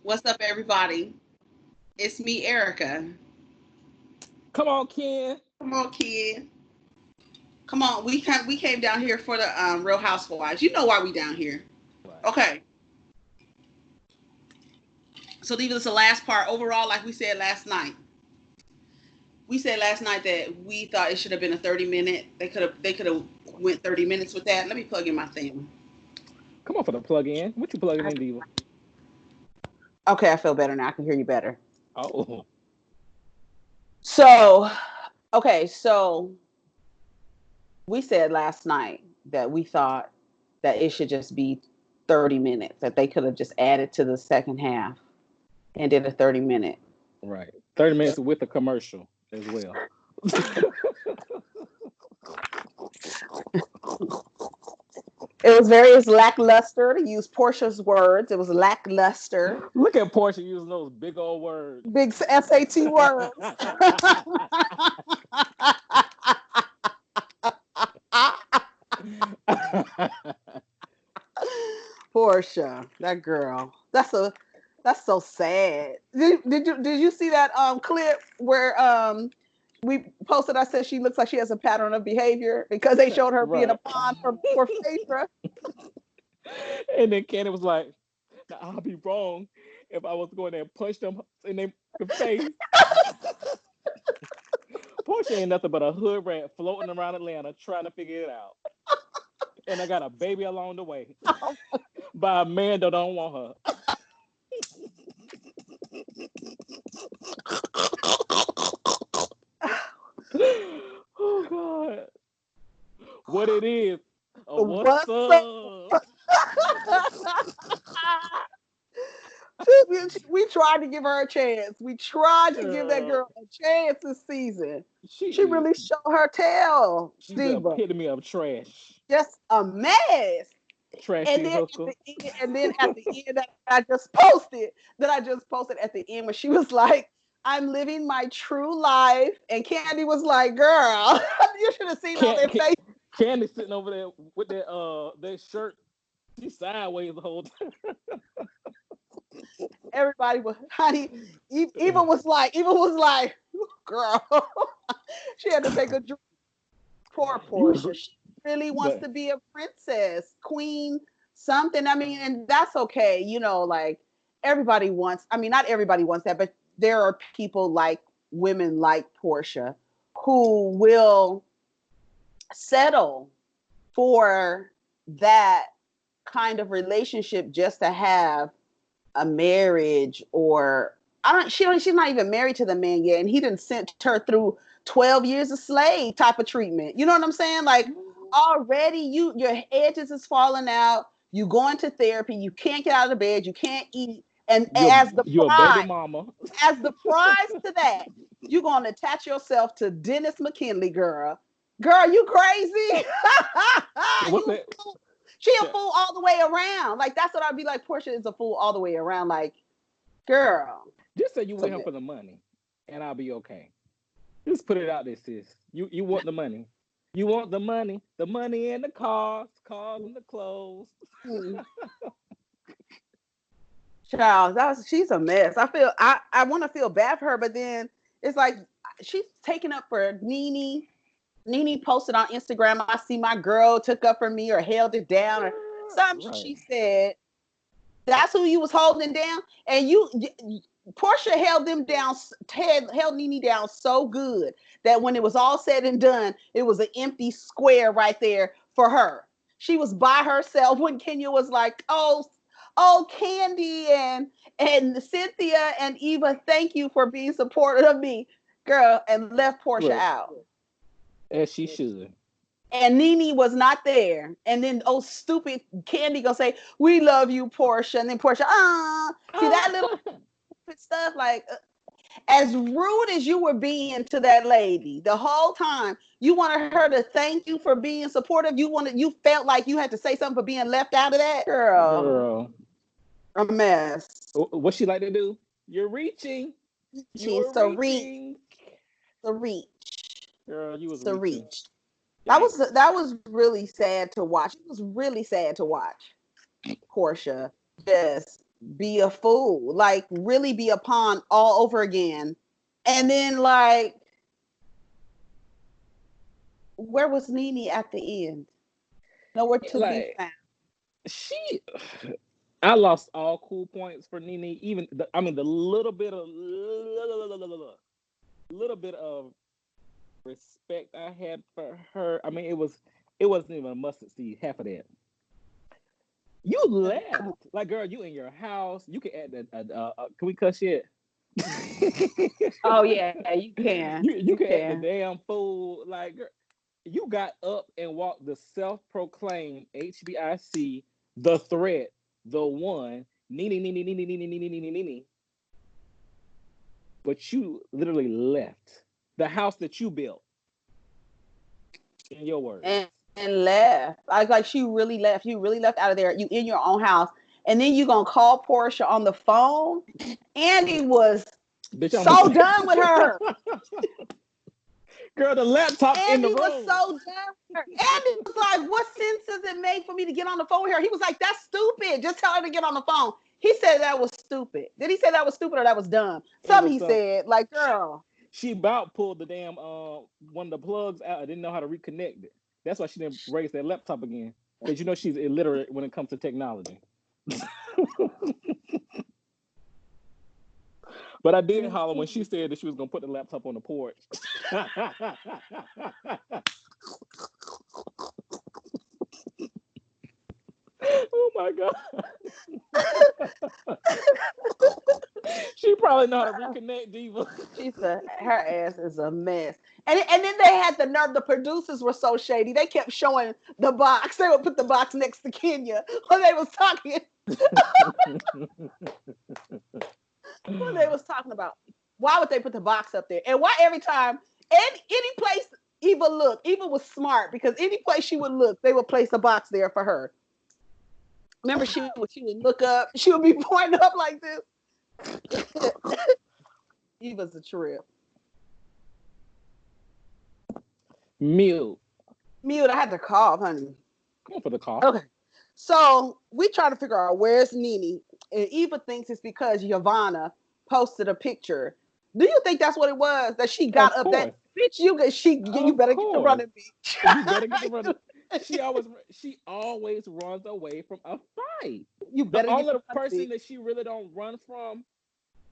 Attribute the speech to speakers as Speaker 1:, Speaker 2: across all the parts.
Speaker 1: What's up, everybody? It's me, Erica.
Speaker 2: Come on, Ken.
Speaker 1: Come on, kid. Come on. We came down here for the Real Housewives. You know why we down here?
Speaker 2: Right.
Speaker 1: Okay. So these is the last part. Overall, like we said last night, we said last night that we thought it should have been a 30-minute. They could have went 30 minutes with that. Let me plug in my thing.
Speaker 2: Come on for the plug in. What you plugging in, Diva?
Speaker 1: Okay, I feel better now. I can hear you better.
Speaker 2: Oh,
Speaker 1: So, okay, so we said last night that we thought that it should just be 30 minutes, that they could have just added to the second half and did a 30-minute.
Speaker 2: right. 30 minutes with a commercial as well.
Speaker 1: It was very lackluster, to use Portia's words. It was lackluster.
Speaker 2: Look at Portia using those big old words.
Speaker 1: Big SAT words. Portia, that girl. That's so sad. Did you see that clip where we posted? I said she looks like she has a pattern of behavior because they showed her being a
Speaker 2: Right.
Speaker 1: pawn for Phaedra.
Speaker 2: And then Candy was like, now, I'll be wrong if I was going there and punch them in their face. Portia ain't nothing but a hood rat floating around Atlanta trying to figure it out. And I got a baby along the way by a man that don't want her. Oh God. What it is. What's up?
Speaker 1: We tried to give her a chance. We tried to give that girl a chance this season. She really showed her tail,
Speaker 2: She's the
Speaker 1: Diva.
Speaker 2: epitome of trash.
Speaker 1: Just a mess.
Speaker 2: Trashy
Speaker 1: And then,
Speaker 2: hooker.
Speaker 1: at the end that I just posted at the end when she was like, "I'm living my true life," and Candy was like, "Girl, you should have seen all their faces."
Speaker 2: Candy sitting over there with their shirt. She's sideways the whole time.
Speaker 1: Everybody was, honey. Eva was like, "Girl," she had to take a drink. Poor Portia. She really wants to be a princess, queen, something. I mean, and that's okay. Like everybody wants. I mean, not everybody wants that, but there are people like women like Portia who will settle for that kind of relationship just to have a marriage, or she's not even married to the man yet, and he didn't sent her through 12 years of slave type of treatment. You know what I'm saying? Like already your edges is falling out, you going to therapy, you can't get out of bed, you can't eat, and
Speaker 2: you're a baby mama.
Speaker 1: as the prize to that, you're going to attach yourself to Dennis McKinley. Girl, you crazy. She a fool all the way around. Like, that's what I'd be like. Portia is a fool all the way around. Like, girl.
Speaker 2: Just say you with him for the money, and I'll be okay. Just put it out there, sis. You want the money. You want the money and the cars and the clothes.
Speaker 1: Child, she's a mess. I want to feel bad for her, but then it's like she's taking up for Nene. Nene posted on Instagram, "I see my girl took up for me or held it down," or something. Right. She said, that's who you was holding down, and Portia held them down, held Nene down so good that when it was all said and done, it was an empty square right there for her. She was by herself when Kenya was like, "Oh, Candy and Cynthia and Eva, thank you for being supportive of me, girl," and left Portia out.
Speaker 2: As she should.
Speaker 1: And Nene was not there. And then stupid Candy gonna say, "We love you, Portia." And then Portia, see that little stuff, like as rude as you were being to that lady the whole time, you wanted her to thank you for being supportive. You felt like you had to say something for being left out of that. Girl. A mess.
Speaker 2: What she like to do? You're reaching.
Speaker 1: She's so reaching. The reach.
Speaker 2: Girl, you was
Speaker 1: the
Speaker 2: reaching.
Speaker 1: Reach. That was really sad to watch. It was really sad to watch Portia just be a fool, like really be a pawn all over again. And then like, where was Nene at the end? Nowhere to be
Speaker 2: Like
Speaker 1: found.
Speaker 2: she, I lost all cool points for Nene. Even I mean, the little bit of respect I had for her. I mean, it wasn't even a mustard seed. Half of that. You left, like, girl. You in your house. You can add that. Can we cuss yet?
Speaker 1: Oh yeah, you can.
Speaker 2: You
Speaker 1: You
Speaker 2: can act the
Speaker 1: can.
Speaker 2: damn fool. Like, girl, you got up and walked the self-proclaimed HBIC, the threat, the one, Nene. But you literally left the house that you built. In your words.
Speaker 1: And left. I was like, she really left. You really left out of there. You in your own house. And then you gonna call Portia on the phone. Andy was
Speaker 2: Bitch,
Speaker 1: so done with her.
Speaker 2: Girl, the laptop in the
Speaker 1: Andy was
Speaker 2: room.
Speaker 1: so done with her. Andy was like, what sense does it make for me to get on the phone with her? He was like, that's stupid. Just tell her to get on the phone. He said that was stupid. Did he say that was stupid or that was dumb? Something he said, like, girl.
Speaker 2: She about pulled the damn one of the plugs out. I didn't know how to reconnect it. That's why she didn't raise that laptop again. Because you know she's illiterate when it comes to technology. But I did holler when she said that she was gonna put the laptop on the porch. Oh my god. She probably know how to reconnect, Diva.
Speaker 1: She said her ass is a mess. And then they had the nerve. The producers were so shady. They kept showing the box. They would put the box next to Kenya when they was talking. When they was talking about why would they put the box up there? And why every time any place Eva looked, Eva was smart because any place she would look, they would place a box there for her. Remember, she would look up, she would be pointing up like this. Eva's a trip.
Speaker 2: Mute.
Speaker 1: I had to cough, honey.
Speaker 2: Come on for the call.
Speaker 1: Okay. So we try to figure out where's Nene. And Eva thinks it's because Yvonne posted a picture. Do you think that's what it was? That she got up that bitch, you better get the running, bitch.
Speaker 2: You better get the running. She always runs away from a fight.
Speaker 1: You better
Speaker 2: the only
Speaker 1: get the
Speaker 2: person that she really don't run from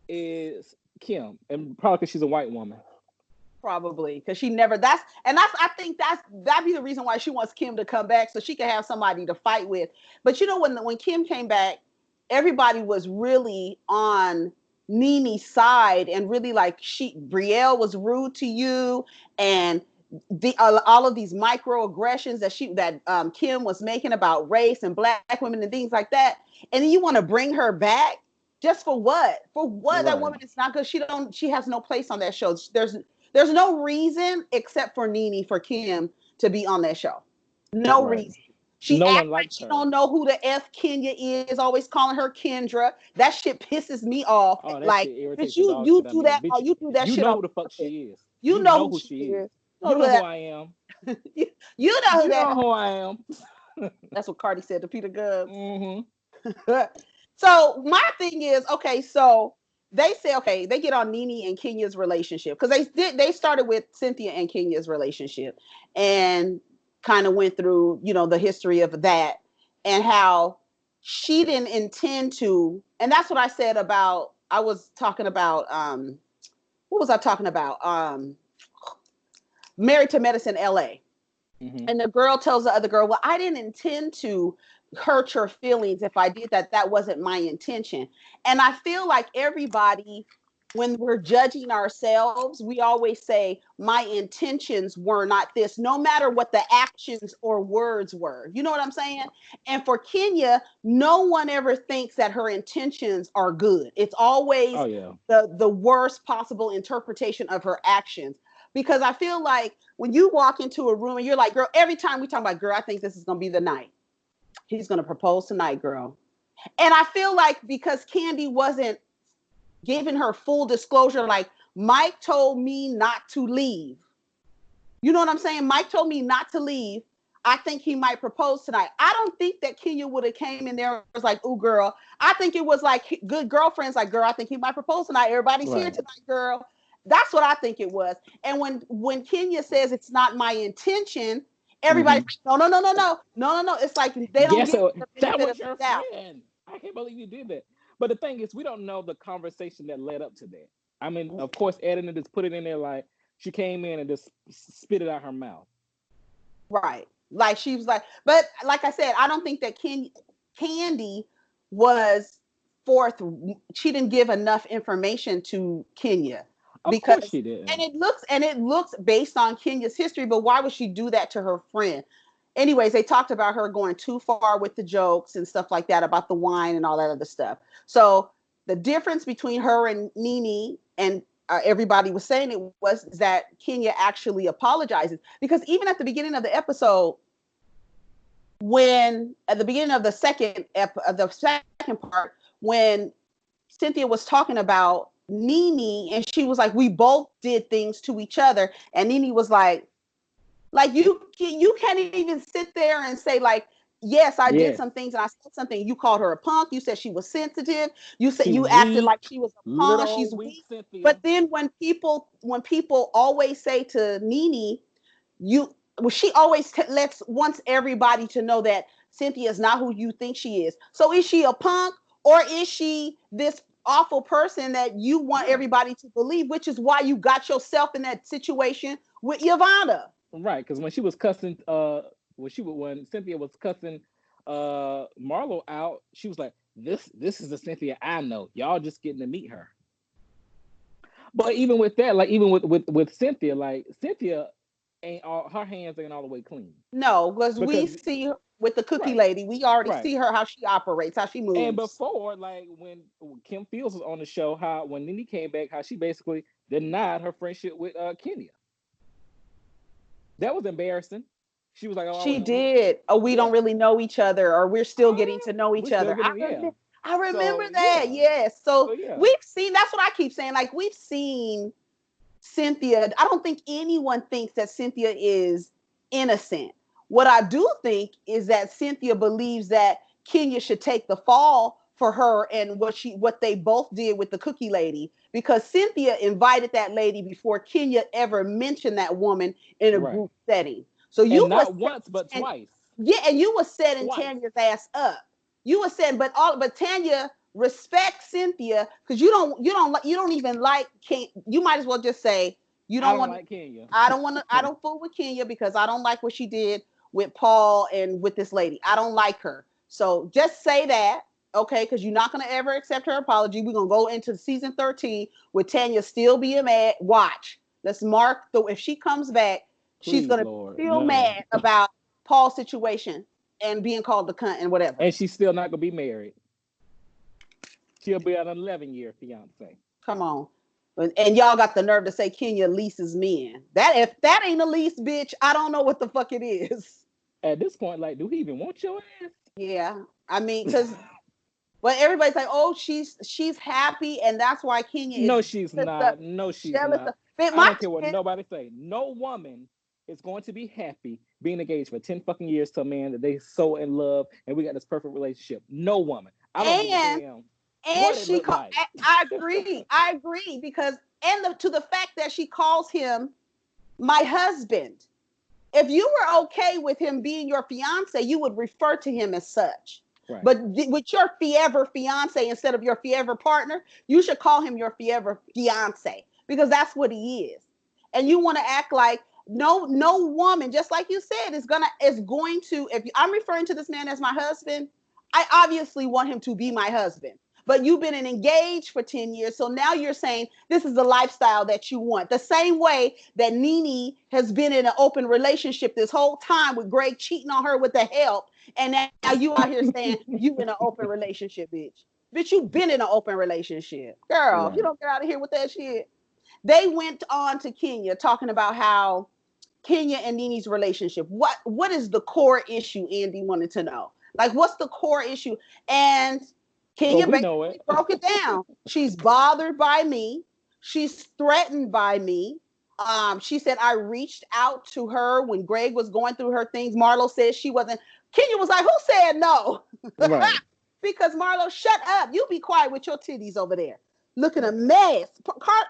Speaker 2: is Kim, and probably because she's a white woman.
Speaker 1: Probably because she never. I think that'd be the reason why she wants Kim to come back so she can have somebody to fight with. But you know when Kim came back, everybody was really on Nene's side and really like Brielle was rude to you and all of these microaggressions that Kim was making about race and black women and things like that. And then you want to bring her back just for what? For what? Right. That woman is not good. She has no place on that show. There's no reason except for Nene for Kim to be on that show. No reason. She acts like she don't know who the F Kenya is, always calling her Kendra. That shit pisses me off.
Speaker 2: Oh,
Speaker 1: like, bitch, you do that. Oh, you do that shit.
Speaker 2: You know who the fuck she is.
Speaker 1: You know who she is.
Speaker 2: You know who I am.
Speaker 1: You know
Speaker 2: who I am.
Speaker 1: That's what Cardi said to Peter Gubbs.
Speaker 2: Mm-hmm.
Speaker 1: So my thing is, okay, so they say, okay, they get on Nene and Kenya's relationship because they started with Cynthia and Kenya's relationship and kind of went through, the history of that and how she didn't intend to. And that's what I said about, I was talking about, what was I talking about? Married to Medicine LA. Mm-hmm. And the girl tells the other girl, well, I didn't intend to hurt your feelings. If I did that, that wasn't my intention. And I feel like everybody, when we're judging ourselves, we always say, my intentions were not this, no matter what the actions or words were. You know what I'm saying? And for Kenya, no one ever thinks that her intentions are good. It's always the worst possible interpretation of her actions. Because I feel like when you walk into a room and you're like, girl, every time we talk about, girl, I think this is going to be the night. He's going to propose tonight, girl. And I feel like because Kandi wasn't giving her full disclosure, like Mike told me not to leave. You know what I'm saying? Mike told me not to leave. I think he might propose tonight. I don't think that Kenya would have came in there and was like, ooh, girl. I think it was like good girlfriends, like, girl, I think he might propose tonight. Everybody's here tonight, girl. That's what I think it was. And when Kenya says it's not my intention, everybody's like, no. It's like they don't give the
Speaker 2: that
Speaker 1: benefit
Speaker 2: was
Speaker 1: of
Speaker 2: your
Speaker 1: the doubt.
Speaker 2: friend. I can't believe you did that. But the thing is, we don't know the conversation that led up to that. I mean, of course, editing just put it in there like she came in and just spit it out her mouth.
Speaker 1: Right. Like she was like, but like I said, I don't think that Candy was forth. She didn't give enough information to Kenya
Speaker 2: Of course
Speaker 1: because,
Speaker 2: she did.
Speaker 1: and it looks based on Kenya's history. But why would she do that to her friend? Anyways, they talked about her going too far with the jokes and stuff like that about the wine and all that other stuff. So the difference between her and Nene and everybody was saying it was that Kenya actually apologizes, because even at the beginning of the episode, when at the beginning of the second part, when Cynthia was talking about Nene and she was like, we both did things to each other, and Nene was like you can't even sit there and say like, yes, I did some things and I said something. You called her a punk. You said she was sensitive. You said you acted like she was a pawn. She's weak. Cynthia. But then when people always say to Nene, she always wants everybody to know that Cynthia is not who you think she is. So is she a punk, or is she this awful person that you want everybody to believe? Which is why you got yourself in that situation with Yvonne.
Speaker 2: Right, because when she was cussing, when Cynthia was cussing Marlo out, she was like, "This is the Cynthia I know. Y'all just getting to meet her." But even with that, like even with Cynthia, like Cynthia her hands ain't all the way clean.
Speaker 1: No, because we see her with the cookie lady, we already see her how she operates, how she moves.
Speaker 2: And before, like when Kim Fields was on the show, how when Nene came back, how she basically denied her friendship with Kenya. That was embarrassing. She was like, "Oh,
Speaker 1: she did. Oh, we don't really know each other, or we're still getting to know each other." I remember that. Yes. So we've seen. That's what I keep saying. Like we've seen Cynthia. I don't think anyone thinks that Cynthia is innocent. What I do think is that Cynthia believes that Kenya should take the fall for her and what they both did with the cookie lady, because Cynthia invited that lady before Kenya ever mentioned that woman in a group setting. So you
Speaker 2: not once but twice.
Speaker 1: Yeah, and you were setting Tanya's ass up. You were saying, but Tanya respects Cynthia because you don't even like Kenya. You might as well just say you don't want
Speaker 2: like Kenya.
Speaker 1: I don't fool with Kenya because I don't like what she did with Paul and with this lady. I don't like her. So just say that, okay? Because you're not gonna ever accept her apology. We're gonna go into season 13 with Tanya still being mad. Watch. Let's mark if she comes back, she's gonna feel mad about Paul's situation and being called the cunt and whatever.
Speaker 2: And she's still not gonna be married. She'll be an 11-year fiance.
Speaker 1: Come on. And y'all got the nerve to say Kenya leases men. If that ain't a lease, bitch, I don't know what the fuck it is.
Speaker 2: At this point, like, do he even want your ass?
Speaker 1: Yeah. I mean, because but everybody's like, oh, she's happy, and that's why Kenya is.
Speaker 2: No, she's not. No, she's not. I don't care what nobody say. No woman is going to be happy being engaged for 10 fucking years to a man that they so in love and we got this perfect relationship. No woman. I don't give a damn.
Speaker 1: And she like. I agree because to the fact that she calls him my husband. If you were okay with him being your fiance, you would refer to him as such. Right. But with your forever fiance instead of your forever partner, you should call him your forever fiance because that's what he is. And you want to act like no woman, just like you said, is going to. If I'm referring to this man as my husband, I obviously want him to be my husband. But you've been engaged for 10 years. So now you're saying this is the lifestyle that you want. The same way that Nene has been in an open relationship this whole time with Greg cheating on her with the help. And now you out here saying you in an open relationship, bitch. Bitch, you've been in an open relationship. Girl, you don't get out of here with that shit. They went on to Kenya talking about how Kenya and Nene's relationship. What is the core issue, Andy wanted to know? Like, what's the core issue? And Kenya basically broke it down. She's bothered by me. She's threatened by me. She said, I reached out to her when Greg was going through her things. Marlo said she wasn't. Kenya was like, who said no?
Speaker 2: Right.
Speaker 1: Because Marlo, shut up. You be quiet with your titties over there. Looking a mess.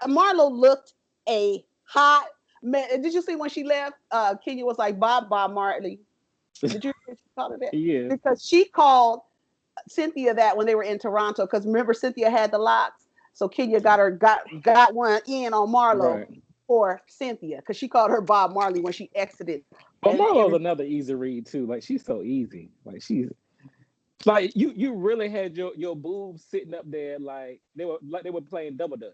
Speaker 1: Marlo looked a hot mess. Did you see when she left? Kenya was like, Bob Marley. Did you hear she called her that?
Speaker 2: Yeah.
Speaker 1: Because she called Cynthia that when they were in Toronto. Because remember, Cynthia had the locks. So Kenya got one in on Marlo
Speaker 2: Right.
Speaker 1: for Cynthia. Because she called her Bob Marley when she exited.
Speaker 2: But
Speaker 1: And
Speaker 2: Marlo's another easy read too. Like she's so easy. Like she's like you really had your boobs sitting up there like they were playing double dutch.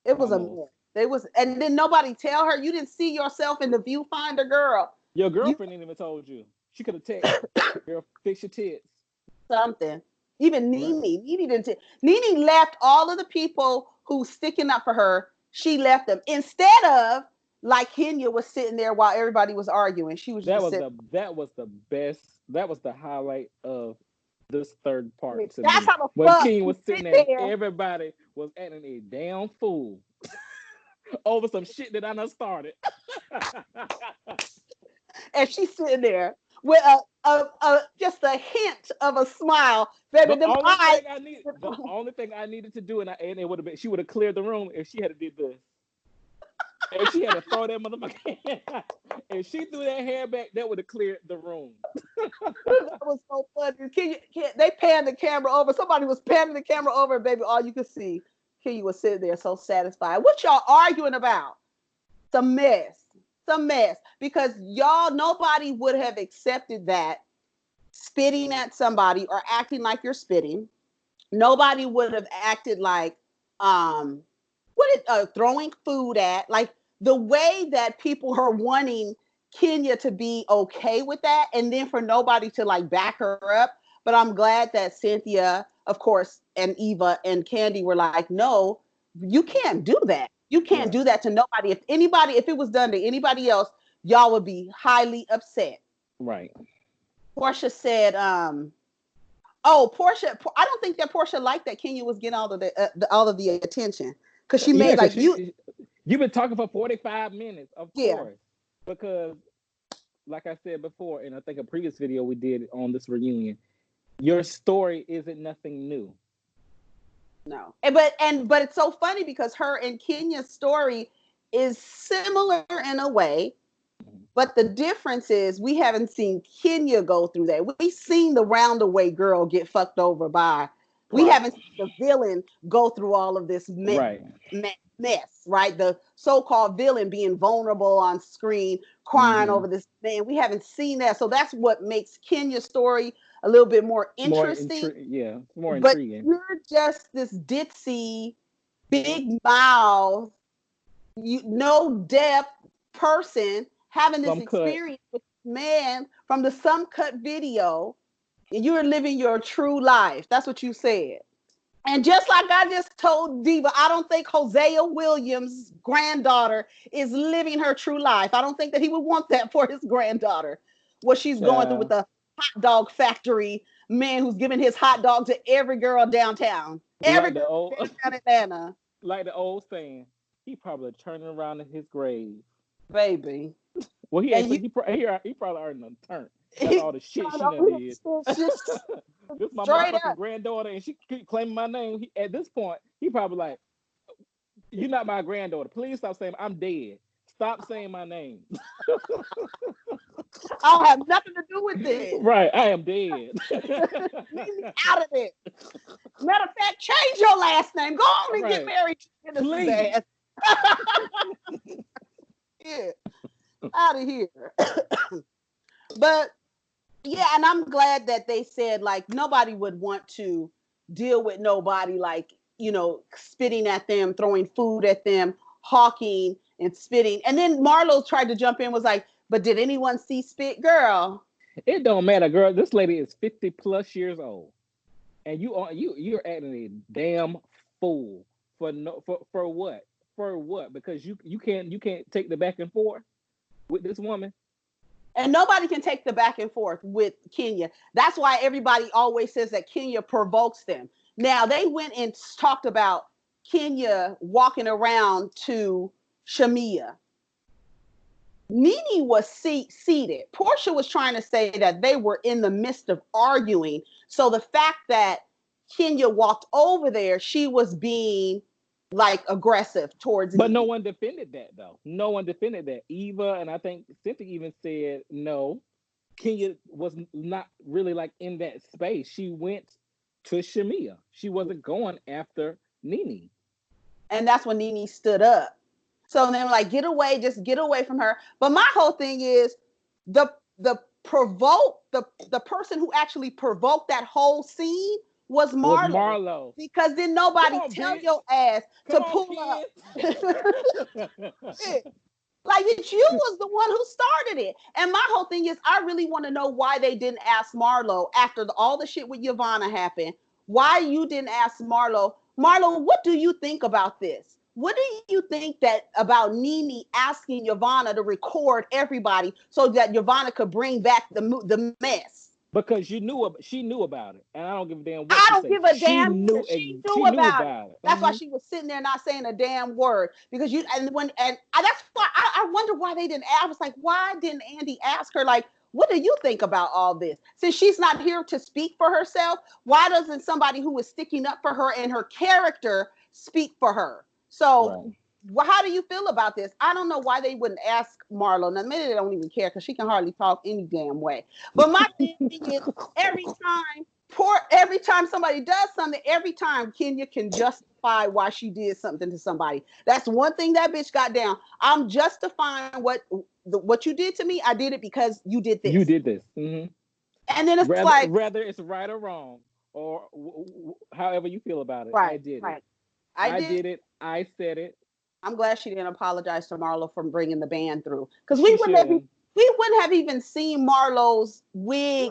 Speaker 1: it was a
Speaker 2: Almost.
Speaker 1: mess. They was, and then nobody tell her you didn't see yourself in the viewfinder, girl.
Speaker 2: Your
Speaker 1: You
Speaker 2: girlfriend ain't even told you. She could have texted, girl, fix your tits.
Speaker 1: something. Even
Speaker 2: Right.
Speaker 1: Nene didn't. Nene left all of the people who sticking up for her. She left them instead of like Kenya was sitting there while everybody was arguing. She was just sitting.
Speaker 2: That was the best. That was the highlight of this third
Speaker 1: I
Speaker 2: part
Speaker 1: mean,
Speaker 2: to
Speaker 1: that's
Speaker 2: me.
Speaker 1: how the
Speaker 2: When
Speaker 1: fuck
Speaker 2: King
Speaker 1: you
Speaker 2: was sitting
Speaker 1: sit
Speaker 2: there and
Speaker 1: there
Speaker 2: everybody was acting a damn fool over some shit that I done started.
Speaker 1: and she's sitting there with a just a hint of a smile, baby.
Speaker 2: The
Speaker 1: Them
Speaker 2: only
Speaker 1: eyes.
Speaker 2: thing I needed to do, and it would have been, she would have cleared the room if she had to did this. If she had to throw that motherfucker, if she threw that hair back, that would have cleared the room.
Speaker 1: That was so funny. They panned the camera over. Somebody was panning the camera over, and baby, all you could see, Kenya was sitting there so satisfied. What y'all arguing about? It's a mess. It's a mess. Because y'all, nobody would have accepted that spitting at somebody or acting like you're spitting. Nobody would have acted like throwing food at, like the way that people are wanting Kenya to be okay with that, and then for nobody to like back her up. But I'm glad that Cynthia, of course, and Eva and Candy were like, no, you can't do that. You can't
Speaker 2: Right.
Speaker 1: do that to nobody. If it was done to anybody else, y'all would be highly upset.
Speaker 2: Right.
Speaker 1: Portia said, oh, Portia, I don't think that Portia liked that Kenya was getting all of the attention because she
Speaker 2: Yeah,
Speaker 1: made
Speaker 2: because
Speaker 1: like you,
Speaker 2: you've been talking for 45 minutes, of
Speaker 1: yeah,
Speaker 2: course, because like I said before, and I think a previous video we did on this reunion, your story isn't nothing new.
Speaker 1: no, but it's so funny because her and Kenya's story is similar in a way, but the difference is we haven't seen Kenya go through that. We've seen the roundaway girl get fucked over by. We
Speaker 2: Right.
Speaker 1: haven't seen the villain go through all of this
Speaker 2: Right.
Speaker 1: mess, right? The so-called villain being vulnerable on screen, crying
Speaker 2: Mm-hmm.
Speaker 1: over this man. We haven't seen that, so that's what makes Kenya's story a little bit more interesting.
Speaker 2: Yeah, more
Speaker 1: But
Speaker 2: intriguing.
Speaker 1: you're just this ditzy, big mouth, no depth person having this
Speaker 2: Some cut.
Speaker 1: experience with man from the some cut video, and you're living your true life. That's what you said. And just like I just told Diva, I don't think Hosea Williams' granddaughter is living her true life. I don't think that he would want that for his granddaughter. What she's going through with the hot dog factory man who's giving his hot dog to every girl downtown. Every
Speaker 2: Like the
Speaker 1: girl
Speaker 2: old
Speaker 1: downtown Atlanta.
Speaker 2: like the old saying, he probably turning around in his grave.
Speaker 1: Baby.
Speaker 2: Well, he
Speaker 1: And
Speaker 2: ain't.
Speaker 1: you
Speaker 2: He probably already done turned. That's
Speaker 1: he
Speaker 2: all the shit she done
Speaker 1: turned
Speaker 2: did.
Speaker 1: just
Speaker 2: This my
Speaker 1: straight
Speaker 2: motherfucking
Speaker 1: up.
Speaker 2: granddaughter, and she keep claiming my name. At this point, he probably like, "You're not my granddaughter. Please stop saying I'm dead. Stop saying my name."
Speaker 1: I don't have nothing to do with this.
Speaker 2: Right, I am dead.
Speaker 1: Leave me out of it. Matter of fact, change your last name. Go on and get
Speaker 2: Right,
Speaker 1: married to innocent
Speaker 2: please.
Speaker 1: ass. Yeah, out of here. But yeah, and I'm glad that they said like nobody would want to deal with nobody like, spitting at them, throwing food at them, hawking and spitting. And then Marlo tried to jump in, was like, but did anyone see spit? Girl,
Speaker 2: It don't matter, girl. This lady is 50 plus years old, and you're acting a damn fool for no for what? For what? Because you can't take the back and forth with this woman.
Speaker 1: and nobody can take the back and forth with Kenya. That's why everybody always says that Kenya provokes them. Now they went and talked about Kenya walking around to Shamia. Nene was seated. Portia was trying to say that they were in the midst of arguing. So the fact that Kenya walked over there, she was being like aggressive towards
Speaker 2: But
Speaker 1: Nene.
Speaker 2: no one defended that, though. No one defended that. Eva and I think Cynthia even said no. Kenya was not really like in that space. She went to Shamia. She wasn't going after Nene.
Speaker 1: And that's when Nene stood up. So they were like, get away, just get away from her. But my whole thing is the person who actually provoked that whole scene was Marlo. Because then nobody tell your ass to pull up. Like you was the one who started it. And my whole thing is I really want to know why they didn't ask Marlo after all the shit with Yvonne happened. Why you didn't ask Marlo, what do you think about this? What do you think that about Nene asking Yvonne to record everybody so that Yvonne could bring back the mess?
Speaker 2: Because she knew about it, and I don't give a damn what
Speaker 1: I don't give a damn.
Speaker 2: She knew about it.
Speaker 1: That's why she was sitting there not saying a damn word. Because that's why I wonder why they didn't ask. I was like, why didn't Andy ask her? Like, what do you think about all this? Since she's not here to speak for herself, why doesn't somebody who is sticking up for her and her character speak for her? So. Right. Well, how do you feel about this? I don't know why they wouldn't ask Marlo. Now, maybe they don't even care because she can hardly talk any damn way. But my thing is, every time somebody does something, every time Kenya can justify why she did something to somebody. That's one thing that bitch got down. I'm justifying what you did to me. I did it because you did this.
Speaker 2: You did this. Mm-hmm.
Speaker 1: And then it's
Speaker 2: whether it's right or wrong, or however you feel about it.
Speaker 1: Right,
Speaker 2: I did
Speaker 1: right.
Speaker 2: it. I did it. I said it.
Speaker 1: I'm glad she didn't apologize to Marlo for bringing the band through, because we wouldn't have even seen Marlo's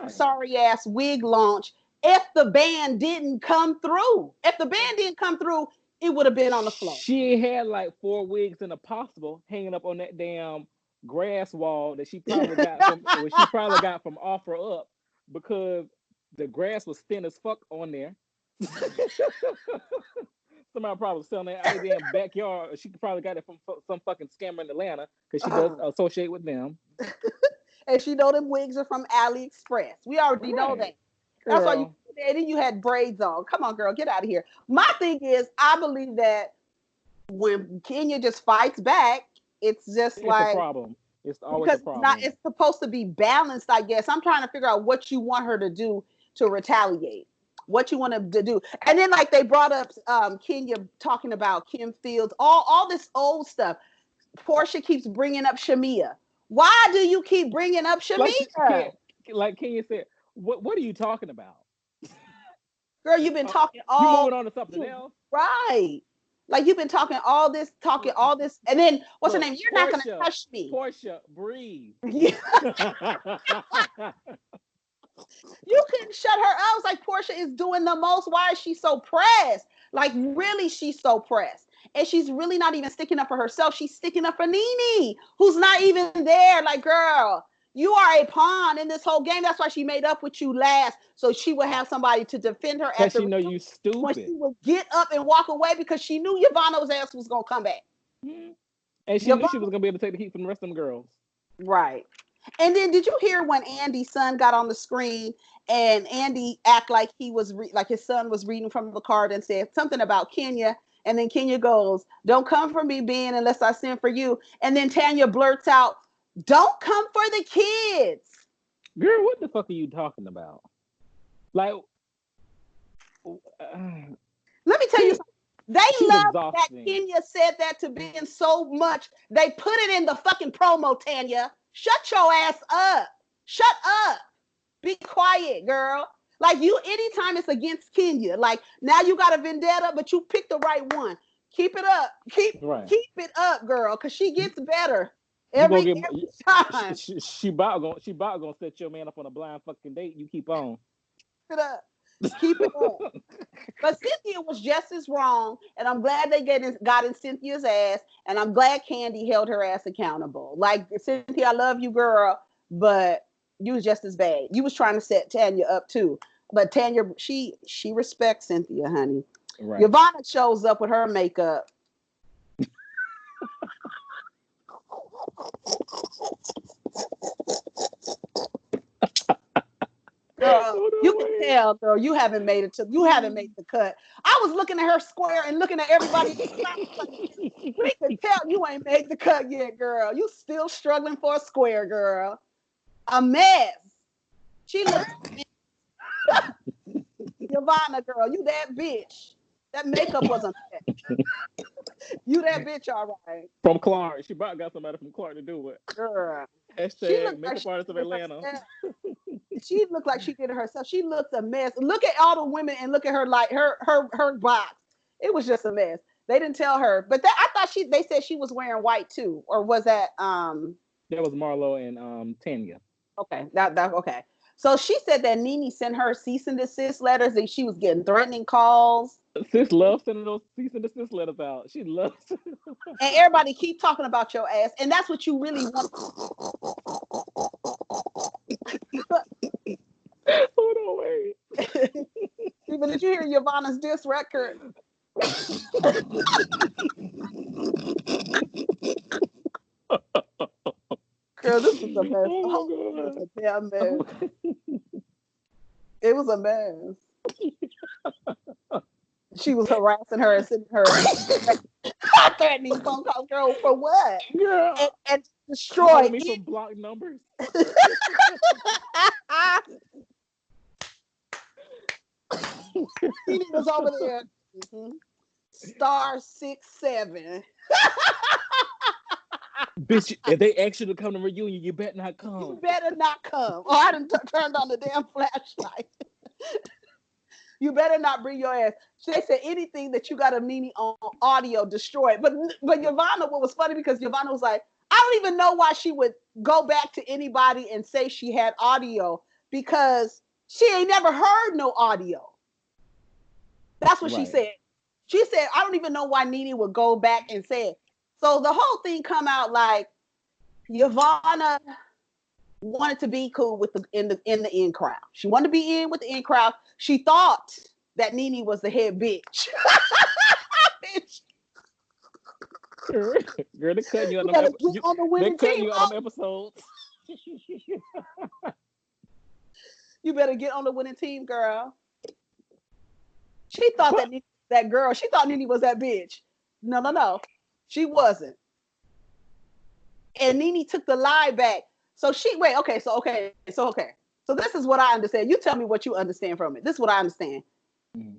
Speaker 1: sorry ass wig launch if the band didn't come through. If the band didn't come through, it would have been on the floor.
Speaker 2: She had like 4 wigs and a possible hanging up on that damn grass wall that she probably got from Offer Up, because the grass was thin as fuck on there. Somebody probably selling that out of their backyard. She probably got it from some fucking scammer in Atlanta, because she does associate with them.
Speaker 1: And she know them wigs are from AliExpress. We already know that. Girl. That's why you did that, and you had braids on. Come on, girl, get out of here. My thing is, I believe that when Kenya just fights back, it's a
Speaker 2: problem. It's always a problem.
Speaker 1: It's supposed to be balanced, I guess. I'm trying to figure out what you want her to do to retaliate. What you want to do. And then like they brought up Kenya talking about Kim Fields, all this old stuff. Portia keeps bringing up Shamia. Why do you keep bringing up Shamia?
Speaker 2: Like Kenya said, what are you talking about?
Speaker 1: Girl, you've been talking
Speaker 2: all... You moving on to something else?
Speaker 1: Right. Like you've been talking all this. And then, what's her name? You're not going to touch me.
Speaker 2: Portia, breathe.
Speaker 1: You couldn't shut her up. I was like, Portia is doing the most. Why is she so pressed? Like, really, she's so pressed. And she's really not even sticking up for herself. She's sticking up for Nene, who's not even there. Like, girl, you are a pawn in this whole game. That's why she made up with you last. So she would have somebody to defend her.
Speaker 2: Because she know you stupid.
Speaker 1: When she would get up and walk away, because she knew Yvonne's ass was going to come back.
Speaker 2: Mm-hmm. And she knew she was going to be able to take the heat from the rest of them girls.
Speaker 1: Right. And then did you hear when Andy's son got on the screen and Andy act like he was like his son was reading from the card and said something about Kenya, and then Kenya goes, "Don't come for me, Ben, unless I send for you." And then Tanya blurts out, "Don't come for the kids."
Speaker 2: Girl, what the fuck are you talking about? Like,
Speaker 1: let me tell you something. They love that Kenya said that to Ben so much, they put it in the fucking promo, Tanya. Shut your ass up. Shut up. Be quiet, girl. Like you, anytime it's against Kenya, like now you got a vendetta, but you picked the right one. Keep it up. Keep it up, girl, because she gets better every time.
Speaker 2: She about gonna set your man up on a blind fucking date. You keep on.
Speaker 1: Keep it up. Keep it up. But Cynthia was just as wrong, and I'm glad they got in Cynthia's ass, and I'm glad Candy held her ass accountable. Like, Cynthia, I love you, girl, but you was just as bad. You was trying to set Tanya up too. But Tanya, she respects Cynthia, honey. Right. Yvonne shows up with her makeup. Girl, you can tell, girl, you haven't made the cut. I was looking at her square and looking at everybody. We can tell you ain't made the cut yet, girl. You still struggling for a square, girl. A mess. She looks Yvonne, girl, you that bitch. That makeup was a mess. You that bitch, all right.
Speaker 2: From Clark. She probably got somebody from Clark to do it.
Speaker 1: Girl.
Speaker 2: Hashtag makeup artist of Atlanta.
Speaker 1: She looked like she did it herself. She looks a mess. Look at all the women and look at her like her box. It was just a mess. They didn't tell her, but I thought they said she was wearing white too, or was that
Speaker 2: That was Marlo and Tanya.
Speaker 1: Okay, that okay. So she said that Nene sent her cease and desist letters and she was getting threatening calls.
Speaker 2: Sis loves sending those cease and desist letters out. She loves it.
Speaker 1: And everybody keep talking about your ass, and that's what you really want.
Speaker 2: Hold on, wait.
Speaker 1: Even did you hear Yvonne's diss record? Girl, this was a mess.
Speaker 2: Oh,
Speaker 1: it was a damn mess. It was a mess. She was harassing her and sending her threatening phone calls, girl, for what?
Speaker 2: Girl.
Speaker 1: And destroy
Speaker 2: me from blocked numbers.
Speaker 1: He was over there. *67.
Speaker 2: Bitch, if they ask you to come to reunion, you better not come.
Speaker 1: You better not come. Oh, I done turned on the damn flashlight. You better not bring your ass. They said anything that you got a Nene on audio, destroy it. But Yvonne, what was funny because Yvonne was like, I don't even know why she would go back to anybody and say she had audio because she ain't never heard no audio. That's what she said. She said, I don't even know why Nene would go back and say it. So the whole thing come out like Yvonne wanted to be cool with in the in crowd. She wanted to be in with the in crowd. She thought that Nene was the head bitch.
Speaker 2: Girl, they're cutting you on them episodes.
Speaker 1: You better get on the winning team, girl. She thought that girl. She thought Nene was that bitch. No. She wasn't. And Nene took the lie back. So So this is what I understand. You tell me what you understand from it. This is what I understand. Mm-hmm.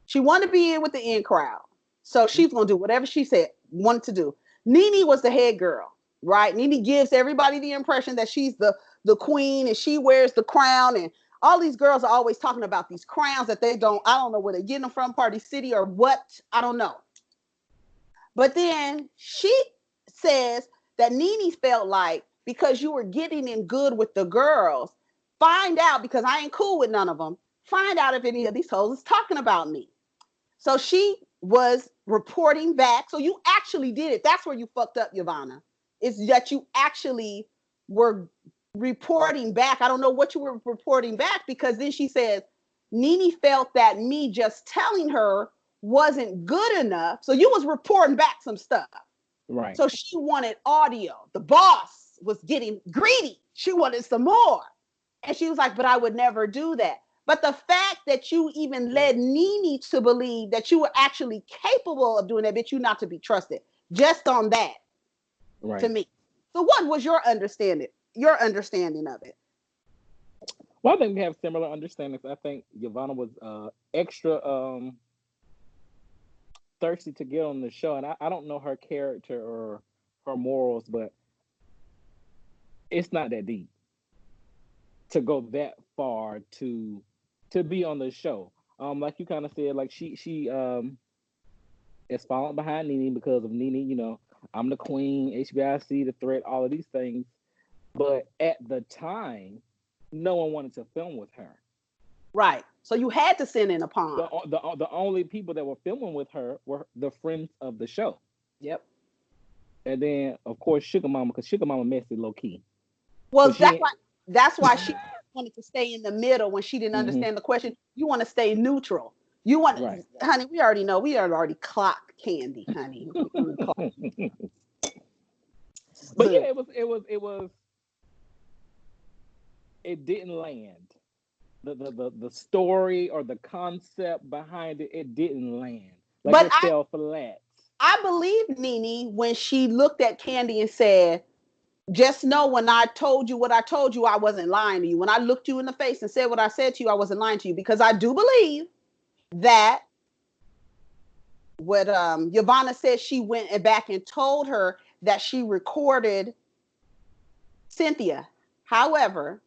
Speaker 1: She wanted to be in with the in crowd. So she's going to do whatever she wanted to do. Nene was the head girl, right? Nene gives everybody the impression that she's the queen and she wears the crown. And all these girls are always talking about these crowns that I don't know where they're getting them from, Party City or what. I don't know. But then she says that Nene felt like because you were getting in good with the girls, find out, because I ain't cool with none of them, find out if any of these hoes is talking about me. So she was reporting back. So you actually did it. That's where you fucked up, Yvonne. Is that you actually were reporting back. I don't know what you were reporting back because then she says, Nene felt that me just telling her wasn't good enough. So you was reporting back some stuff.
Speaker 2: Right.
Speaker 1: So she wanted audio. The boss was getting greedy. She wanted some more. And she was like, but I would never do that. But the fact that you even led Nene to believe that you were actually capable of doing that, bitch, you not to be trusted. Just on that, right. To me. So what was your understanding of it?
Speaker 2: Well, I think we have similar understandings. I think Yvonne was extra thirsty to get on the show. And I don't know her character or her morals, but it's not that deep to go that far to be on the show. Like you kind of said, like she is following behind Nene because of Nene, you know, I'm the queen, HBIC, the threat, all of these things. But at the time, no one wanted to film with her.
Speaker 1: Right. So you had to send in a pawn.
Speaker 2: The only people that were filming with her were the friends of the show.
Speaker 1: Yep.
Speaker 2: And then, of course, Sugar Mama, because Sugar Mama messy low key.
Speaker 1: Well, so that's why she wanted to stay in the middle when she didn't understand the question. You want to stay neutral. You want, right. Honey, we already know. We are already clock Candy, honey.
Speaker 2: But yeah, it didn't land. The story or the concept behind it, it didn't land. Like
Speaker 1: But
Speaker 2: it fell flat.
Speaker 1: I believe Nene when she looked at Candy and said, just know when I told you what I told you, I wasn't lying to you. When I looked you in the face and said what I said to you, I wasn't lying to you. Because I do believe that what Yvonne said, she went back and told her that she recorded Cynthia. However,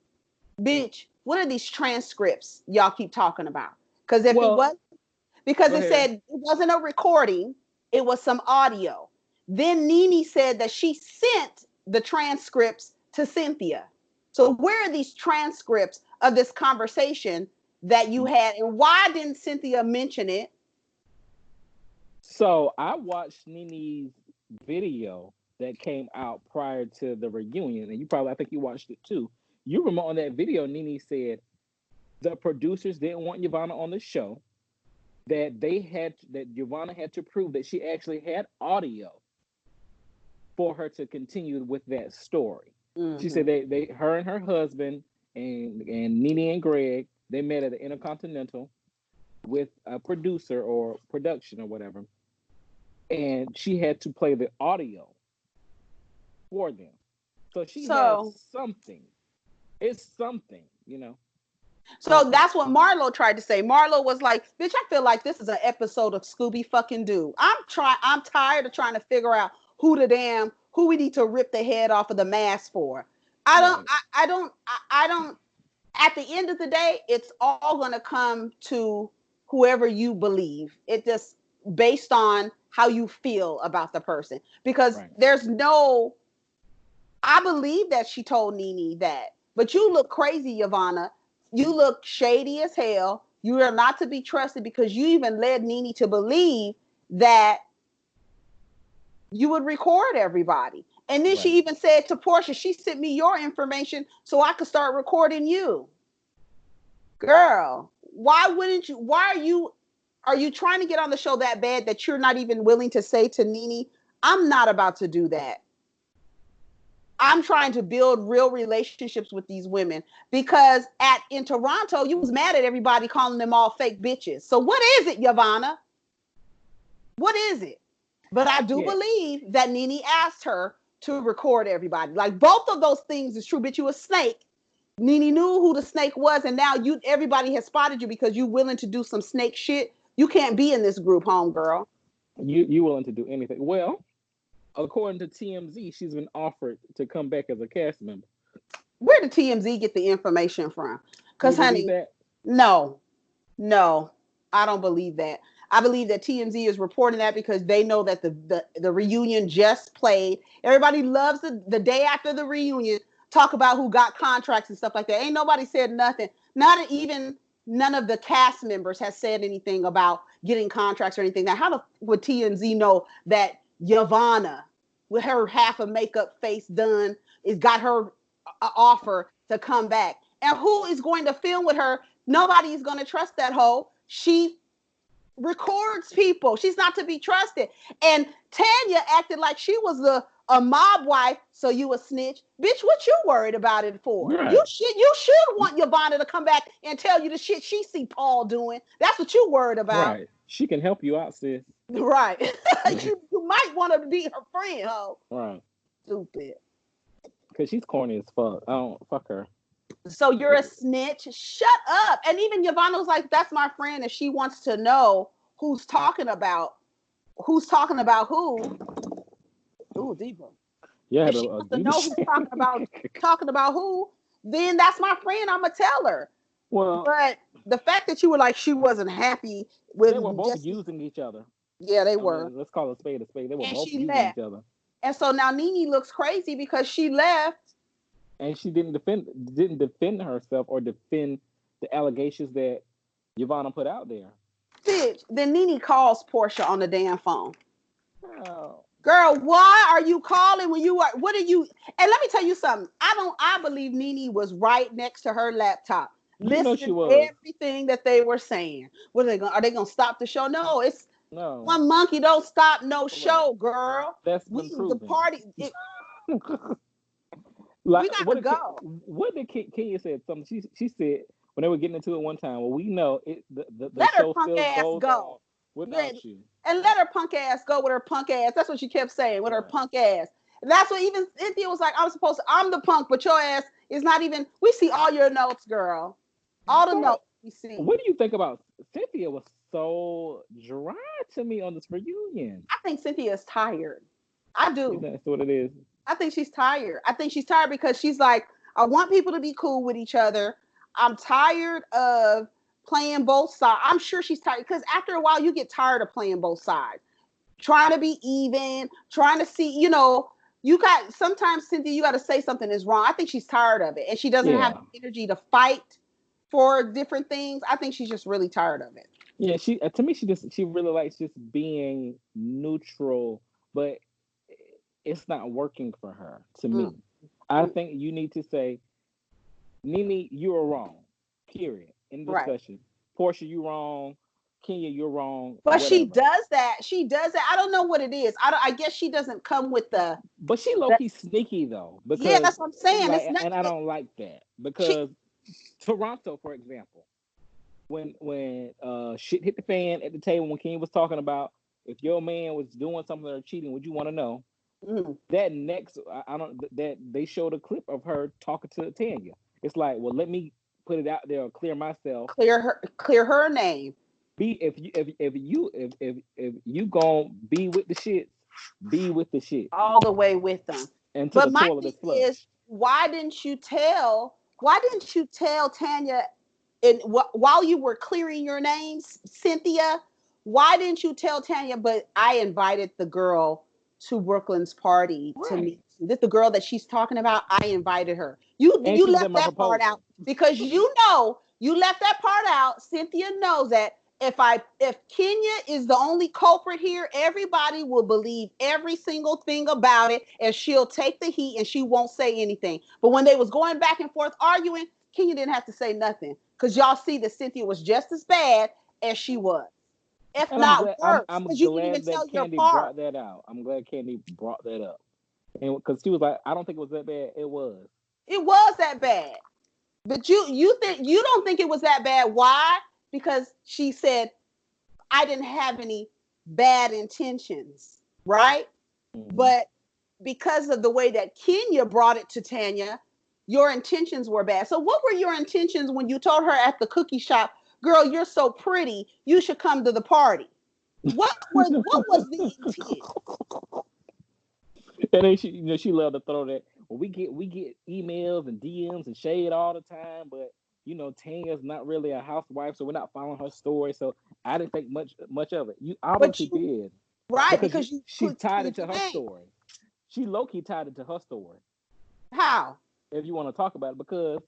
Speaker 1: bitch, what are these transcripts y'all keep talking about? Because if it was, because it said it wasn't a recording, it was some audio. Then Nene said that she sent the transcripts to Cynthia. So where are these transcripts of this conversation that you had, and why didn't Cynthia mention it?
Speaker 2: So I watched Nene's video that came out prior to the reunion, and I think you watched it too. You remember on that video, Nene said the producers didn't want Yvonne on the show, that Yvonne had to prove that she actually had audio for her to continue with that story. Mm-hmm. She said her and her husband and Nene and Greg, they met at the Intercontinental with a producer or production or whatever, and she had to play the audio for them. So she has something. It's something, you know.
Speaker 1: So that's what Marlo tried to say. Marlo was like, bitch, I feel like this is an episode of Scooby fucking Doo. I'm tired of trying to figure out who we need to rip the head off of the mask for. I don't, at the end of the day, it's all going to come to whoever you believe. It just based on how you feel about the person. Because there's no, I believe that she told Nene that. But you look crazy, Yvonne. You look shady as hell. You are not to be trusted because you even led Nene to believe that you would record everybody. And then she even said to Portia, she sent me your information so I could start recording you. Girl, why wouldn't you? Are you trying to get on the show that bad that you're not even willing to say to Nene, I'm not about to do that. I'm trying to build real relationships with these women because in Toronto, you was mad at everybody calling them all fake bitches. So what is it, Yvonne? What is it? But I do believe that Nene asked her to record everybody. Like both of those things is true, bitch. You a snake. Nene knew who the snake was, and now everybody has spotted you because you willing to do some snake shit. You can't be in this group, homegirl.
Speaker 2: You willing to do anything. Well, according to TMZ, she's been offered to come back as a cast member.
Speaker 1: Where did TMZ get the information from? Because, honey, no, I don't believe that. I believe that TMZ is reporting that because they know that the reunion just played. Everybody loves the day after the reunion, talk about who got contracts and stuff like that. Ain't nobody said nothing. Not even none of the cast members has said anything about getting contracts or anything. Now, how would TMZ know that Yvonne, with her half a makeup face done, got her offer to come back? And who is going to film with her? Nobody is going to trust that hoe. She records people. She's not to be trusted. And Tanya acted like she was a mob wife, so you a snitch. Bitch, what you worried about it for? Right. You should want Yvonne to come back and tell you the shit she see Paul doing. That's what you worried about.
Speaker 2: Right. She can help you out, sis.
Speaker 1: Right. you might want to be her friend, ho.
Speaker 2: Right.
Speaker 1: Stupid.
Speaker 2: Because she's corny as fuck. I don't fuck her.
Speaker 1: So you're a snitch. Shut up. And even Yvonne was like, that's my friend. And she wants to know who's talking about who. Ooh, Diva.
Speaker 2: Yeah.
Speaker 1: If she wants to know who's talking about who, then that's my friend. I'm going to tell her.
Speaker 2: Well,
Speaker 1: but the fact that you were like, she wasn't happy with.
Speaker 2: They were both using each other.
Speaker 1: Yeah, they were.
Speaker 2: Let's call a spade a spade. They were both using each other.
Speaker 1: And so now Nene looks crazy because she left.
Speaker 2: And she didn't defend herself or defend the allegations that Yvonne put out there.
Speaker 1: Bitch, then Nene calls Portia on the damn phone.
Speaker 2: Oh.
Speaker 1: Girl, why are you calling when you are? What are you? And let me tell you something. I believe Nene was right next to her laptop, listening to everything that they were saying. What are they gonna stop the show? No, it's one monkey don't stop no show, girl.
Speaker 2: That's been proven.
Speaker 1: The party.
Speaker 2: Like,
Speaker 1: we gotta go.
Speaker 2: What did Kenya said? Something she said when they were getting into it one time. Well, we know it. The
Speaker 1: Let her
Speaker 2: show
Speaker 1: punk
Speaker 2: still
Speaker 1: ass
Speaker 2: goes on
Speaker 1: go.
Speaker 2: without you.
Speaker 1: And let her punk ass go with her punk ass. That's what she kept saying, with her punk ass. And that's what even Cynthia was like, I'm the punk, but your ass is not even, we see all your notes, girl. All the
Speaker 2: So,
Speaker 1: notes we see.
Speaker 2: what do you think about Cynthia? Was so dry to me on this reunion.
Speaker 1: I think Cynthia is tired. I do.
Speaker 2: That's what it is.
Speaker 1: I think she's tired. I think she's tired because she's like, I want people to be cool with each other. I'm tired of playing both sides. I'm sure she's tired because after a while, you get tired of playing both sides, trying to be even, trying to see, you got sometimes, Cynthia, you got to say something is wrong. I think she's tired of it and she doesn't have the energy to fight for different things. I think she's just really tired of it.
Speaker 2: Yeah, she to me she really likes just being neutral, but it's not working for her. To me, I think you need to say, Nene, you are wrong. Period. In discussion. Right. Portia, you wrong. Kenya, you're wrong.
Speaker 1: But whatever. She does that. She does that. I don't know what it is. I guess she doesn't come with the.
Speaker 2: But she low-key sneaky though. Because,
Speaker 1: yeah, that's what I'm saying.
Speaker 2: Like, and I don't like that because Toronto, for example, when shit hit the fan at the table when Kenya was talking about if your man was doing something or cheating, would you want to know? Mm-hmm. That next, I don't. That they showed a clip of her talking to Tanya. It's like, well, let me put it out there, clear myself,
Speaker 1: clear her name.
Speaker 2: If you gonna be with the shit, be with the shit
Speaker 1: all the way with them.
Speaker 2: Until but the toilet is flushed. Is,
Speaker 1: why didn't you tell Tanya, while you were clearing your names, Cynthia? Why didn't you tell Tanya? But I invited the girl to Brooklyn's party to meet. This the girl that she's talking about. I invited her. You left that part out because you left that part out. Cynthia knows that if Kenya is the only culprit here, everybody will believe every single thing about it, and she'll take the heat and she won't say anything. But when they was going back and forth arguing, Kenya didn't have to say nothing because y'all see that Cynthia was just as bad as she was. If and not worse, because you didn't even tell your part.
Speaker 2: Brought that out. I'm glad Candy brought that up, and because she was like, "I don't think it was that bad." It was.
Speaker 1: It was that bad, but you don't think it was that bad? Why? Because she said, "I didn't have any bad intentions," right? Mm-hmm. But because of the way that Kenya brought it to Tanya, your intentions were bad. So, what were your intentions when you told her at the cookie shop? Girl, you're so pretty. You should come to the party. What was the intent?
Speaker 2: And then she loved to throw that. Well, we get emails and DMs and shade all the time, but Tanya's not really a housewife, so we're not following her story. So I didn't think much of it. You obviously did,
Speaker 1: right? Because
Speaker 2: she tied it to her story. She low-key tied it to her story.
Speaker 1: How?
Speaker 2: If you want to talk about it, because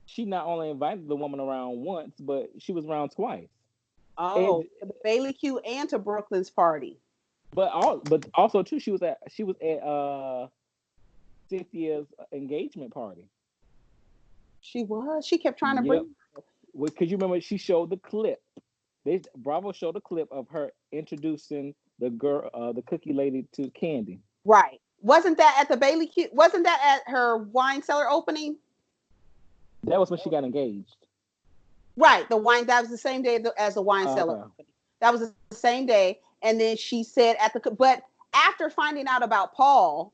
Speaker 2: she not only invited the woman around once, but she was around twice.
Speaker 1: Oh, to the Bailey Q and to Brooklyn's party.
Speaker 2: But also too, she was at Cynthia's engagement party.
Speaker 1: She was. She kept trying to bring.
Speaker 2: Because you remember, she showed the clip. Bravo showed a clip of her introducing the girl, the cookie lady, to Candy.
Speaker 1: Right. Wasn't that at the Bailey Q? Wasn't that at her wine cellar opening?
Speaker 2: That was when she got engaged.
Speaker 1: Right. That was the same day as the wine cellar opening. That was the same day. And then she said but after finding out about Paul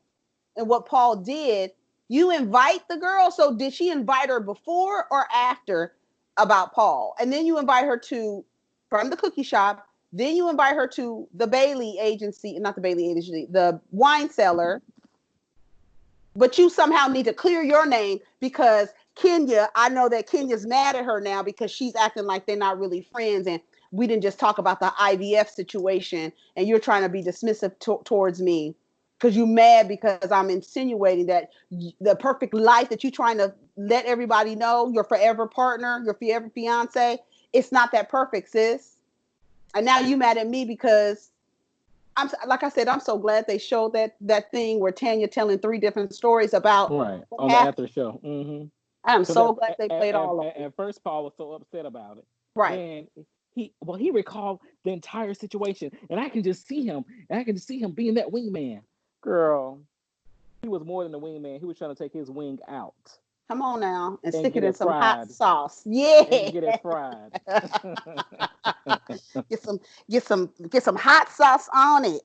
Speaker 1: and what Paul did, you invite the girl. So did she invite her before or after about Paul? And then you invite her from the cookie shop. Then you invite her to the Bailey agency, not the Bailey agency, the wine cellar. But you somehow need to clear your name because Kenya, I know that Kenya's mad at her now because she's acting like they're not really friends. And we didn't just talk about the IVF situation and you're trying to be dismissive towards me because you're mad because I'm insinuating that the perfect life that you're trying to let everybody know, your forever partner, your forever fiance, it's not that perfect, sis. And now you mad at me because like I said, I'm so glad they showed that thing where Tanya telling 3 different stories about
Speaker 2: on the after show. Mm-hmm.
Speaker 1: I'm so glad they played all of it.
Speaker 2: At first, Paul was so upset about it.
Speaker 1: Right.
Speaker 2: And he recalled the entire situation, and I can just see him. And I can just see him being that wingman. Girl, He was more than a wingman. He was trying to take his wing out
Speaker 1: Come on now and
Speaker 2: and
Speaker 1: stick it
Speaker 2: get
Speaker 1: in
Speaker 2: it
Speaker 1: some hot
Speaker 2: fried.
Speaker 1: sauce.
Speaker 2: And
Speaker 1: Yeah.
Speaker 2: get it fried.
Speaker 1: get some get some hot sauce on it.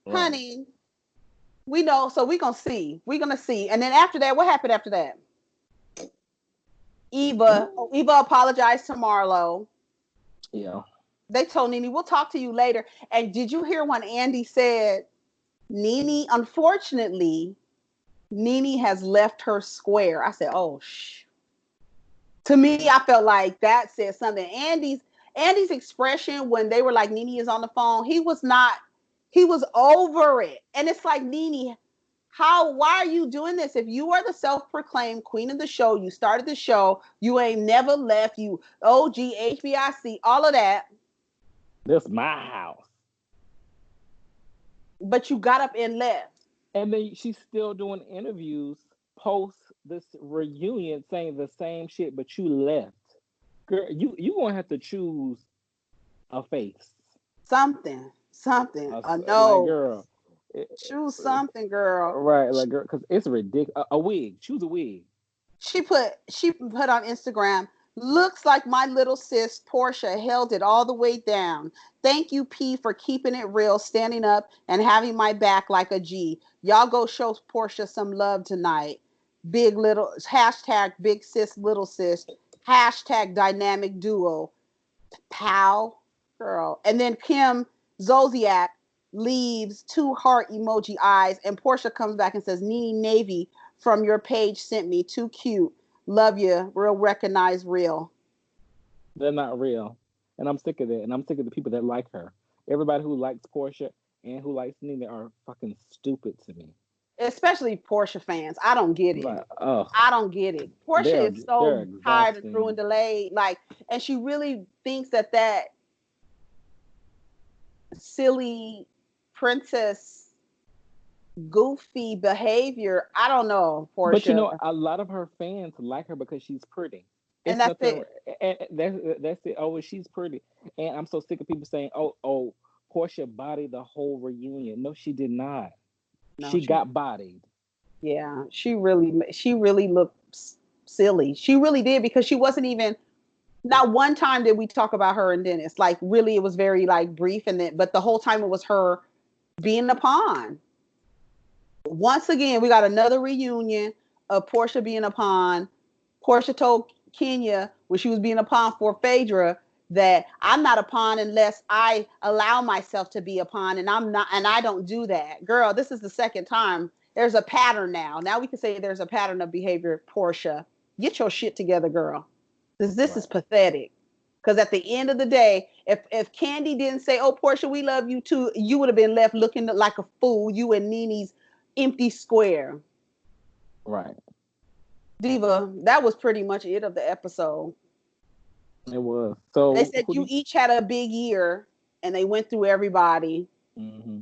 Speaker 2: Right.
Speaker 1: Honey, we know, so we're gonna see. We're gonna see. And then after that, what happened after that? Eva apologized to Marlo.
Speaker 2: Yeah.
Speaker 1: They told Nene, we'll talk to you later. And did you hear when Andy said, Nene, unfortunately, Nene has left her square? I said, oh, shh. To me, I felt like that said something. Andy's expression when they were like, Nene is on the phone, he was not, he was over it. And it's like, Nene, why are you doing this? If you are the self-proclaimed queen of the show, you started the show, you ain't never left, you OG, HBIC, all of that.
Speaker 2: This my house.
Speaker 1: But you got up and left.
Speaker 2: And then she's still doing interviews post this reunion saying the same shit, but you left. Girl, you gonna have to choose a face.
Speaker 1: Something,
Speaker 2: Like
Speaker 1: no.
Speaker 2: girl.
Speaker 1: Choose something, girl.
Speaker 2: Right, like girl, because it's ridiculous. A wig. Choose a wig.
Speaker 1: She put on Instagram, looks like my little sis Portia held it all the way down. Thank you, P, for keeping it real, standing up and having my back like a G. Y'all go show Portia some love tonight. Big little hashtag big sis little sis. Hashtag dynamic duo. Pow, girl. And then Kim Zolciak leaves two heart emoji eyes, and Portia comes back and says, Nene Navy from your page sent me. Too cute. Love you. Real recognize real.
Speaker 2: They're not real. And I'm sick of it. And I'm sick of the people that like her. Everybody who likes Portia and who likes Nina are fucking stupid to me.
Speaker 1: Especially Portia fans. I don't get it.
Speaker 2: Like, oh,
Speaker 1: I don't get it. Portia is
Speaker 2: they're
Speaker 1: so tired and through and
Speaker 2: exhausting.
Speaker 1: delayed. Like, and she really thinks that silly princess goofy behavior. I don't know,
Speaker 2: But you
Speaker 1: Portia.
Speaker 2: know, a lot of her fans like her because she's pretty.
Speaker 1: And
Speaker 2: It's
Speaker 1: that's
Speaker 2: nothing.
Speaker 1: it.
Speaker 2: And that's it. Oh, she's pretty. And I'm so sick of people saying, "Oh, Portia bodied the whole reunion." No, she did not.
Speaker 1: No,
Speaker 2: She got bodied.
Speaker 1: yeah, she really looked silly. She really did because she wasn't even. Not one time did we talk about her and Dennis. Like really, it was very like brief, and then but the whole time it was her being a pawn. Once again, we got another reunion of Portia being a pawn. Portia told Kenya when she was being a pawn for Phaedra that I'm not a pawn unless I allow myself to be a pawn, and I'm not, and I don't do that. Girl, this is the second time. There's a pattern now. Now we can say there's a pattern of behavior. Portia, get your shit together, girl. This is
Speaker 2: Right.
Speaker 1: pathetic. Because at the end of the day, if Candy didn't say, "Oh, Portia, we love you too," you would have been left looking like a fool. You and Nene's empty square.
Speaker 2: Right.
Speaker 1: Diva, that was pretty much it of the episode.
Speaker 2: It was.
Speaker 1: They
Speaker 2: So
Speaker 1: said
Speaker 2: who do
Speaker 1: you
Speaker 2: you?
Speaker 1: each had a big year, and they went through everybody.
Speaker 2: Hmm.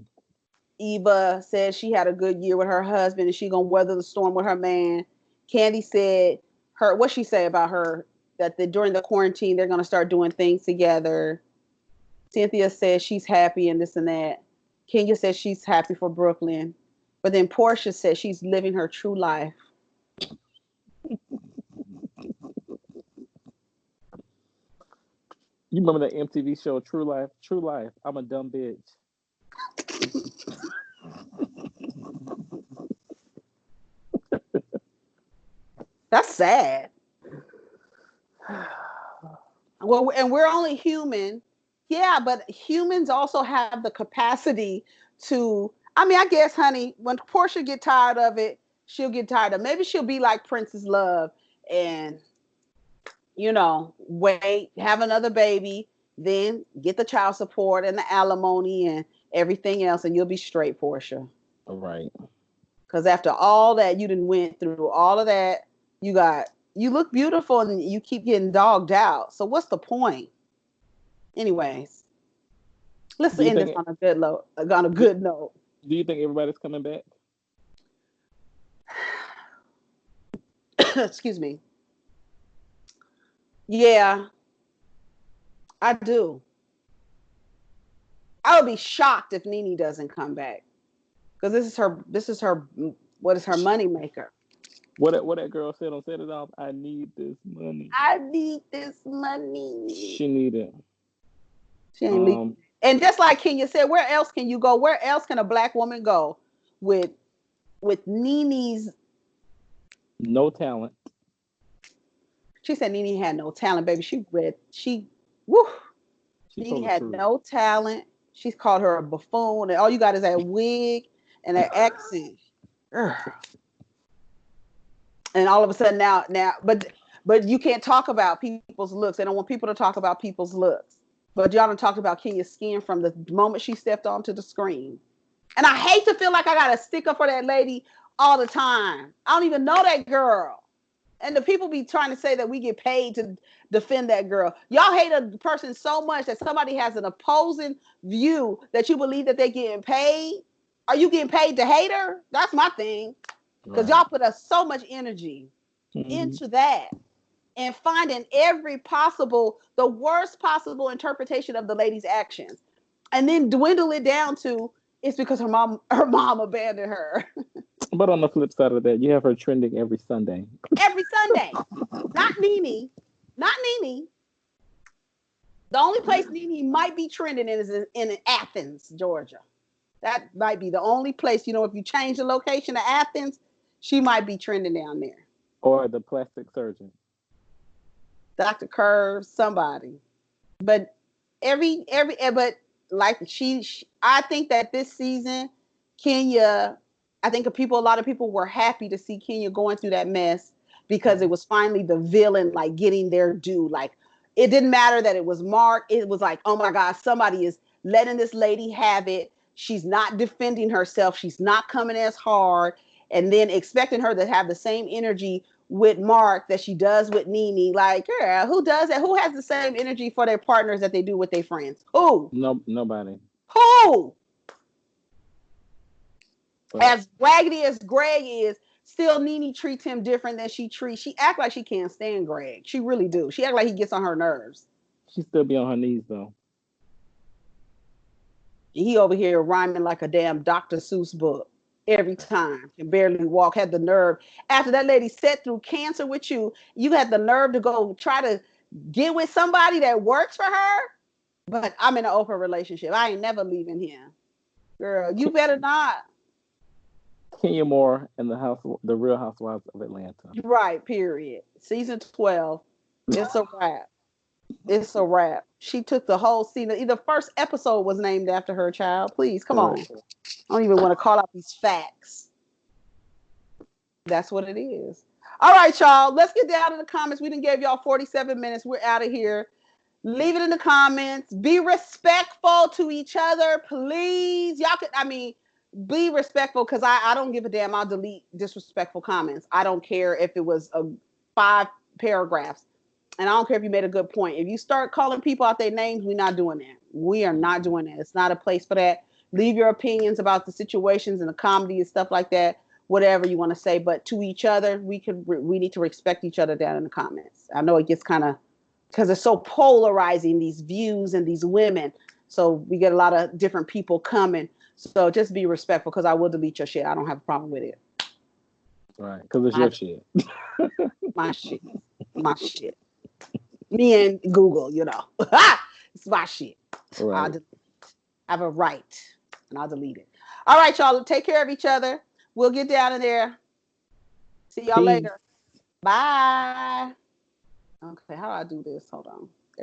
Speaker 1: Eva said she had a good year with her husband, and she gonna weather the storm with her man. Candy said what she say about her that during the quarantine they're gonna start doing things together. Cynthia says she's happy and this and that. Kenya says she's happy for Brooklyn, but then Portia says she's living her true life.
Speaker 2: You remember that MTV show True Life? True Life. I'm a dumb bitch.
Speaker 1: That's sad. Well, and we're only human. Yeah, but humans also have the capacity to. I mean, I guess, honey, when Portia get tired of it, she'll get tired of. Maybe she'll be like Princess Love, and wait, have another baby, then get the child support and the alimony and everything else, and you'll be straight, Portia.
Speaker 2: Right.
Speaker 1: Because after all that you didn't went through, all of that, you look beautiful and you keep getting dogged out. So what's the point? Anyways, let's
Speaker 2: Do you
Speaker 1: end this
Speaker 2: think?
Speaker 1: on a
Speaker 2: Do,
Speaker 1: good note.
Speaker 2: do you think everybody's coming back?
Speaker 1: Excuse me. Yeah, I do. I would be shocked if Nene doesn't come back because this is her What is her money maker?
Speaker 2: What that girl said on Set It Off? I need this money.
Speaker 1: I need this money.
Speaker 2: She need it.
Speaker 1: She ain't leaving. And just like Kenya said, where else can you go? Where else can a black woman go with Nene's
Speaker 2: no talent?
Speaker 1: She said Nene had no talent, baby. Nene had no talent. She's called her a buffoon, and all you got is that wig and that accent. And all of a sudden now, but you can't talk about people's looks. They don't want people to talk about people's looks. But y'all done talked about Kenya's skin from the moment she stepped onto the screen. And I hate to feel like I got to stick up for that lady all the time. I don't even know that girl. And the people be trying to say that we get paid to defend that girl. Y'all hate a person so much that somebody has an opposing view that you believe that they're getting paid. Are you getting paid to hate her? That's my thing. Because y'all put us so much energy into that and finding the worst possible interpretation of the lady's actions. And then dwindle it down to it's because her mom abandoned her.
Speaker 2: But on the flip side of that, you have her trending every Sunday.
Speaker 1: Every Sunday. Not Nene. The only place Nene might be trending is in Athens, Georgia. That might be the only place, if you change the location to Athens, she might be trending down there.
Speaker 2: Or the plastic surgeon.
Speaker 1: Dr. Curve, somebody. But but like I think that this season, Kenya, I think a lot of people were happy to see Kenya going through that mess because it was finally the villain like getting their due. Like it didn't matter that it was Mark. It was like, oh my God, somebody is letting this lady have it. She's not defending herself. She's not coming as hard. And then expecting her to have the same energy with Mark that she does with Nene. Like, girl, who does that? Who has the same energy for their partners that they do with their friends? Who?
Speaker 2: No, nobody.
Speaker 1: Who? But as raggedy as Greg is, still Nene treats him different than she act like she can't stand Greg. She really do. She act like he gets on her nerves.
Speaker 2: She still be on her knees though.
Speaker 1: He over here rhyming like a damn Dr. Seuss book every time. Can barely walk. Had the nerve. After that lady sat through cancer with you, you had the nerve to go try to get with somebody that works for her. But I'm in an open relationship. I ain't never leaving him. Girl, you better not.
Speaker 2: Kenya Moore and the Real Housewives of Atlanta.
Speaker 1: Right, period. Season 12. It's a wrap. It's a wrap. She took the whole season. The first episode was named after her, child. Please, come on. I don't even want to call out these facts. That's what it is. All right, y'all. Let's get down to the comments. We done gave y'all 47 minutes. We're out of here. Leave it in the comments. Be respectful to each other, please. Y'all could, be respectful because I don't give a damn. I'll delete disrespectful comments. I don't care if it was 5 paragraphs. And I don't care if you made a good point. If you start calling people out their names, we're not doing that. We are not doing that. It's not a place for that. Leave your opinions about the situations and the comedy and stuff like that, whatever you want to say. But to each other, we need to respect each other down in the comments. I know it gets kind of, because it's so polarizing, these views and these women. So we get a lot of different people coming. So just be respectful because I will delete your shit. I don't have a problem with it.
Speaker 2: Right, because it's your shit.
Speaker 1: My shit. My shit. Me and Google, it's my shit. Right. I have a right, and I'll delete it. All right, y'all. Take care of each other. We'll get down in there. See y'all later. Bye. Okay, how do I do this? Hold on.